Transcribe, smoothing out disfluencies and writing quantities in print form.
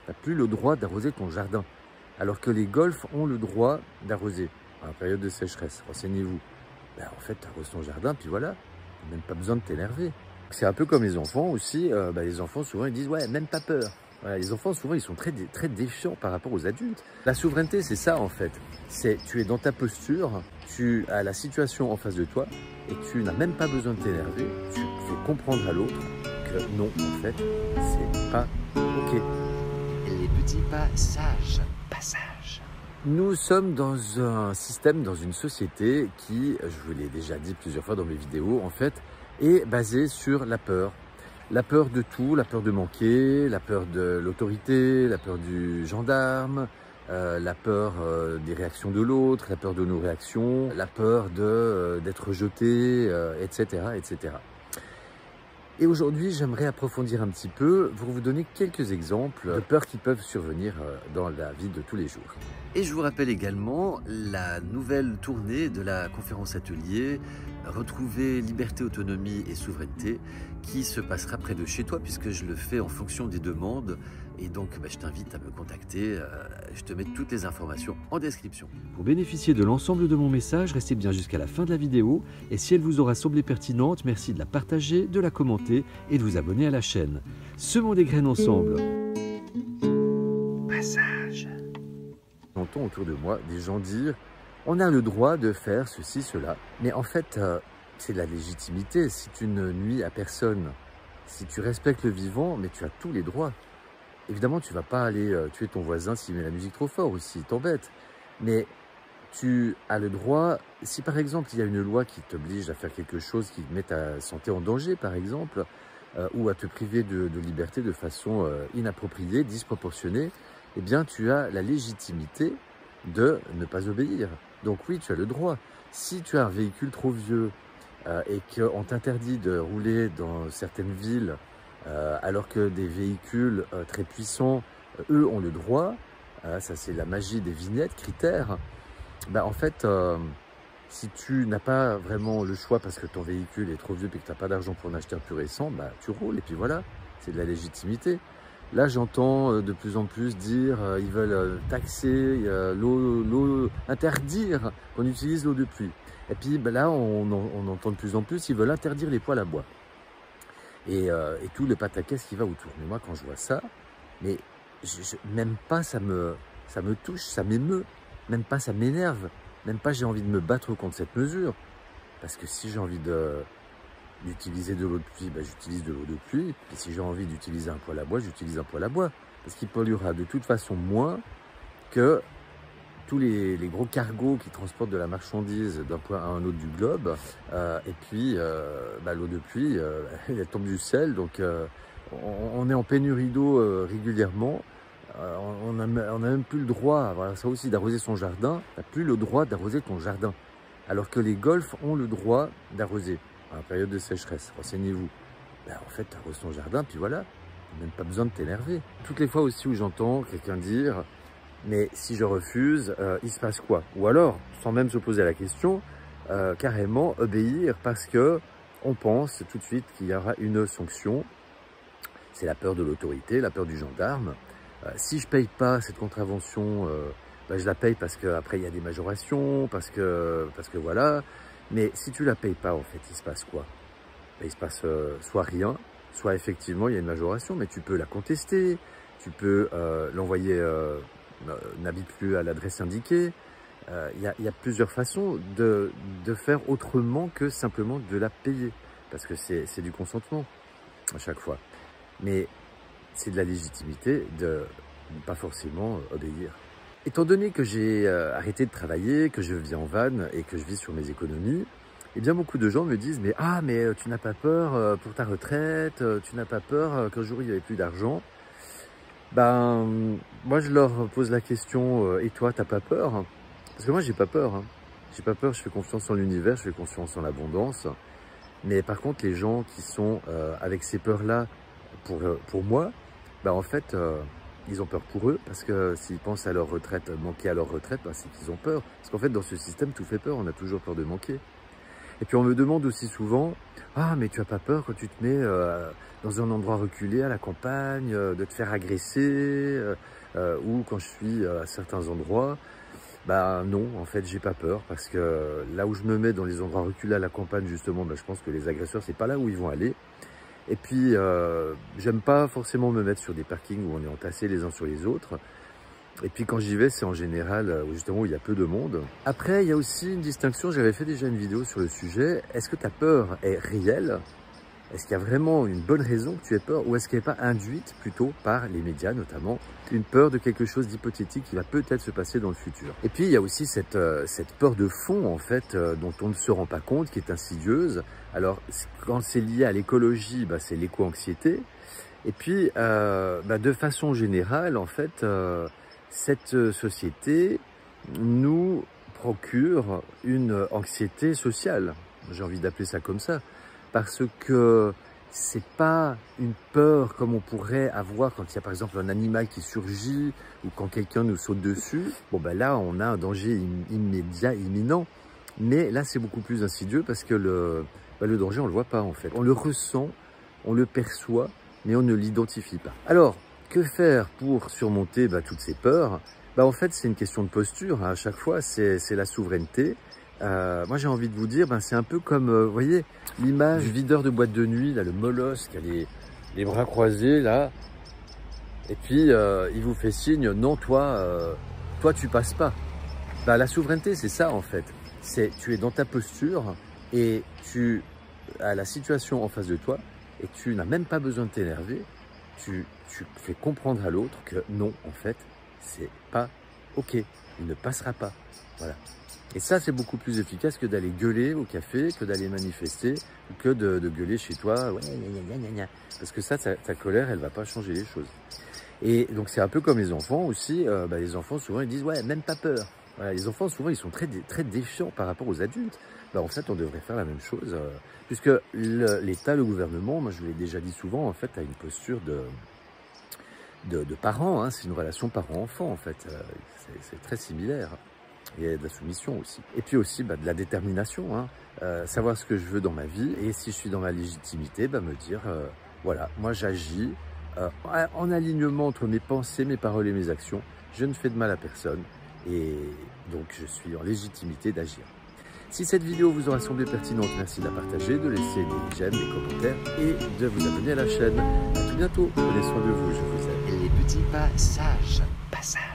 n'as plus le droit d'arroser ton jardin. Alors que les golfs ont le droit d'arroser en période de sécheresse. Renseignez-vous. Ben, en fait, tu arroses ton jardin, puis voilà. Tu n'as même pas besoin de t'énerver. C'est un peu comme les enfants aussi. Les enfants, souvent, ils disent « ouais, même pas peur ». Voilà, les enfants, souvent, ils sont très défiants par rapport aux adultes. La souveraineté, c'est ça, en fait. C'est tu es dans ta posture, tu as la situation en face de toi, et tu n'as même pas besoin de t'énerver. Tu fais comprendre à l'autre que non, en fait, c'est pas OK. Les petits passages. Nous sommes dans un système, dans une société qui, je vous l'ai déjà dit plusieurs fois dans mes vidéos, en fait, est basée sur la peur. La peur de tout, la peur de manquer, la peur de l'autorité, la peur du gendarme, la peur des réactions de l'autre, la peur de nos réactions, la peur d'être rejeté, etc., etc. Et aujourd'hui, j'aimerais approfondir un petit peu pour vous donner quelques exemples de peurs qui peuvent survenir dans la vie de tous les jours. Et je vous rappelle également la nouvelle tournée de la conférence atelier Retrouver liberté, autonomie et souveraineté qui se passera près de chez toi puisque je le fais en fonction des demandes. Et donc, je t'invite à me contacter. Je te mets toutes les informations en description. Pour bénéficier de l'ensemble de mon message, restez bien jusqu'à la fin de la vidéo. Et si elle vous aura semblé pertinente, merci de la partager, de la commenter et de vous abonner à la chaîne. Semons des graines ensemble. Passage. J'entends autour de moi des gens dire « on a le droit de faire ceci, cela ». Mais en fait, c'est de la légitimité. Si tu ne nuis à personne, si tu respectes le vivant, mais tu as tous les droits. Évidemment, tu ne vas pas aller tuer ton voisin s'il met la musique trop fort ou s'il t'embête. Mais tu as le droit, si par exemple il y a une loi qui t'oblige à faire quelque chose qui met ta santé en danger, par exemple, ou à te priver de liberté de façon inappropriée, disproportionnée, eh bien tu as la légitimité de ne pas obéir. Donc oui, tu as le droit. Si tu as un véhicule trop vieux et qu'on t'interdit de rouler dans certaines villes, alors que des véhicules très puissants, eux, ont le droit, ça c'est la magie des vignettes, critères, en fait, si tu n'as pas vraiment le choix parce que ton véhicule est trop vieux et que tu n'as pas d'argent pour en acheter un plus récent, tu roules et puis voilà, c'est de la légitimité. Là, j'entends de plus en plus dire ils veulent taxer l'eau, interdire qu'on utilise l'eau de pluie. Et puis là, on entend de plus en plus ils veulent interdire les poêles à bois. Et tout le pataquès qui va autour. Mais moi, quand je vois ça, mais même pas ça me touche, ça m'émeut, même pas ça m'énerve, même pas j'ai envie de me battre contre cette mesure. Parce que si j'ai envie d'utiliser de l'eau de pluie, j'utilise de l'eau de pluie. Et si j'ai envie d'utiliser un poêle à bois, j'utilise un poêle à bois. Parce qu'il polluera de toute façon moins que tous les gros cargos qui transportent de la marchandise d'un point à un autre du globe. Et puis, l'eau de pluie, elle tombe du ciel. Donc, on est en pénurie d'eau régulièrement. On n'a même plus le droit, voilà, ça aussi, d'arroser son jardin. Tu n'as plus le droit d'arroser ton jardin. Alors que les golfs ont le droit d'arroser en période de sécheresse. Renseignez-vous. En fait, tu arroses ton jardin, puis voilà. Tu n'as même pas besoin de t'énerver. Toutes les fois aussi où j'entends quelqu'un dire « mais si je refuse, il se passe quoi ?» Ou alors, sans même se poser la question, carrément obéir parce que on pense tout de suite qu'il y aura une sanction. C'est la peur de l'autorité, la peur du gendarme. Si je ne paye pas cette contravention, je la paye parce qu'après il y a des majorations, parce que voilà. Mais si tu ne la payes pas, en fait, il se passe quoi? Il se passe soit rien, soit effectivement il y a une majoration, mais tu peux la contester, tu peux l'envoyer, n'habite plus à l'adresse indiquée. Il y a plusieurs façons de faire autrement que simplement de la payer, parce que c'est du consentement à chaque fois. Mais c'est de la légitimité de ne pas forcément obéir. Étant donné que j'ai arrêté de travailler, que je vis en van et que je vis sur mes économies, eh bien beaucoup de gens me disent « mais tu n'as pas peur pour ta retraite, tu n'as pas peur qu'un jour il n'y ait plus d'argent ?» Moi je leur pose la question « et toi, t'as pas peur ?» Parce que moi j'ai pas peur. Hein. J'ai pas peur, je fais confiance en l'univers, je fais confiance en l'abondance. Mais par contre, les gens qui sont avec ces peurs-là pour moi, en fait, ils ont peur pour eux, parce que s'ils pensent à leur retraite, manquer à leur retraite, c'est qu'ils ont peur. Parce qu'en fait, dans ce système, tout fait peur, on a toujours peur de manquer. Et puis on me demande aussi souvent, ah mais tu as pas peur quand tu te mets dans un endroit reculé à la campagne, de te faire agresser, ou quand je suis à certains endroits. Bah non, en fait j'ai pas peur, parce que là où je me mets dans les endroits reculés à la campagne justement, bah, je pense que les agresseurs c'est pas là où ils vont aller. Et puis j'aime pas forcément me mettre sur des parkings où on est entassés les uns sur les autres. Et puis quand j'y vais, c'est en général justement où il y a peu de monde. Après, il y a aussi une distinction, j'avais fait déjà une vidéo sur le sujet. Est-ce que ta peur est réelle? Est-ce qu'il y a vraiment une bonne raison que tu aies peur? Ou est-ce qu'elle n'est pas induite plutôt par les médias notamment? Une peur de quelque chose d'hypothétique qui va peut-être se passer dans le futur. Et puis il y a aussi cette peur de fond en fait, dont on ne se rend pas compte, qui est insidieuse. Alors quand c'est lié à l'écologie, bah, c'est l'éco-anxiété. Et puis de façon générale en fait, cette société nous procure une anxiété sociale, j'ai envie d'appeler ça comme ça, parce que c'est pas une peur comme on pourrait avoir quand il y a par exemple un animal qui surgit ou quand quelqu'un nous saute dessus. Bon ben là on a un danger immédiat, imminent, mais là c'est beaucoup plus insidieux parce que le danger on le voit pas en fait. On le ressent, on le perçoit, mais on ne l'identifie pas. Alors, que faire pour surmonter toutes ces peurs? En fait, c'est une question de posture. À chaque fois, c'est la souveraineté. Moi, j'ai envie de vous dire, c'est un peu comme, vous voyez, l'image du videur de boîte de nuit, là, le molosse qui a les bras croisés, là. Et puis, il vous fait signe, non, toi, tu passes pas. La souveraineté, c'est ça, en fait. Tu es dans ta posture et tu as la situation en face de toi et tu n'as même pas besoin de t'énerver. Tu fais comprendre à l'autre que non, en fait, c'est pas OK, il ne passera pas. Voilà. Et ça, c'est beaucoup plus efficace que d'aller gueuler au café, que d'aller manifester, ou que de gueuler chez toi. Ouais, gna, gna, gna. Parce que ça, ta colère, elle va pas changer les choses. Et donc, c'est un peu comme les enfants aussi. Les enfants, souvent, ils disent, ouais, même pas peur. Voilà, les enfants, souvent, ils sont très défiants par rapport aux adultes. En fait, on devrait faire la même chose, puisque l'État, le gouvernement, moi je vous l'ai déjà dit souvent, en fait, a une posture de parents, hein, c'est une relation parent-enfant, en fait, c'est très similaire. Il y a de la soumission aussi. Et puis aussi de la détermination, hein, savoir ce que je veux dans ma vie, et si je suis dans ma légitimité, me dire, voilà, moi j'agis en alignement entre mes pensées, mes paroles et mes actions, je ne fais de mal à personne, et donc je suis en légitimité d'agir. Si cette vidéo vous aura semblé pertinente, merci de la partager, de laisser des j'aime, des commentaires et de vous abonner à la chaîne. À tout bientôt, prenez soin de vous, je vous aime. Les petits pas sages, pas sages.